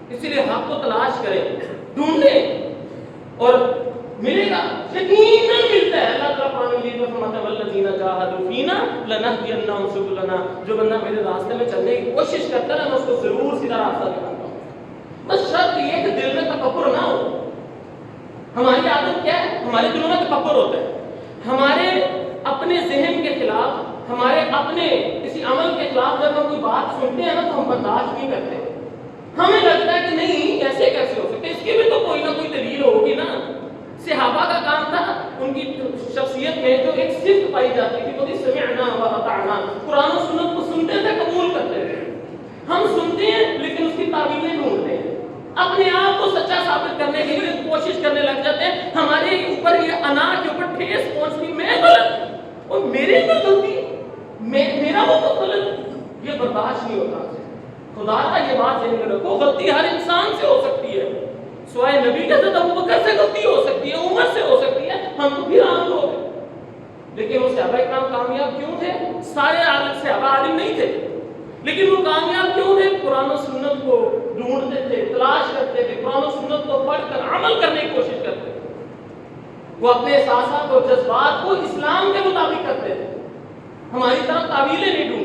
اسی لیے حق کو تلاش کریں، ڈھونڈیں اور ملے گا، یقیناً ملتا ہے۔ اللہ تعالیٰ قرآن مجید میں فرماتا ہے والذین جاہدوا فینا لنہدینہم سبلنا، جو بندہ میرے راستے میں چلنے کی کوشش کرتا ہے میں اس کو ضرور سیدھا راستہ دکھاتا ہوں۔ بس شرط یہ کہ دل میں تکبر نہ ہو۔ ہماری عادت کیا ہے؟ ہمارے دلوں میں تکبر ہوتا ہے، ہمارے اپنے ذہن کے خلاف، ہمارے اپنے کسی عمل کے خلاف جب ہم کوئی بات سنتے ہیں نا تو ہم برداشت نہیں کرتے، ہمیں لگتا ہے کہ نہیں ایسے کیسے ہو سکتے، اس کی بھی تو کوئی نہ کوئی دلیل ہوگی نا۔ صحابہ کا کام تھا، ان کی شخصیت میں جو ایک صفت پائی جاتی تھی وہ تھی سمعنا و اطعنا، قرآن و سنت کو سنتے تھے، قبول کرتے تھے۔ ہم سنتے ہیں لیکن اس کی تعویلیں ڈھونڈتے ہیں، اپنے آپ کو سچا ثابت کرنے کے لیے کوشش کرنے لگ جاتے ہیں، ہمارے اوپر یہ انا کے اوپر ٹھیس پہنچتی، میں غلط اور میرے اندر غلطی، میرا وہ تو غلط، یہ برداشت نہیں ہوتا۔ خدا کا یہ بات ذہن میں رکھو، غلطی ہر انسان سے ہو سکتی ہے، سوائے نبی کے حضرت ابوبکر سے غلطی ہو سکتی ہے، عمر سے ہو سکتی ہے، ہم تو پھر عام لوگ ہیں۔ لیکن وہ صحابہ کرام کامیاب کیوں تھے؟ سارے صحابہ عالم نہیں تھے، لیکن وہ کامیاب کیوں تھے؟ قرآن و سنت کو ڈھونڈتے تھے، تلاش کرتے تھے، قرآن و سنت کو پڑھ کر عمل کرنے کی کوشش کرتے تھے، وہ اپنے احساسات اور جذبات کو اسلام کے مطابق کرتے تھے، ہماری طرف تعویلیں نہیں ڈھونڈتے۔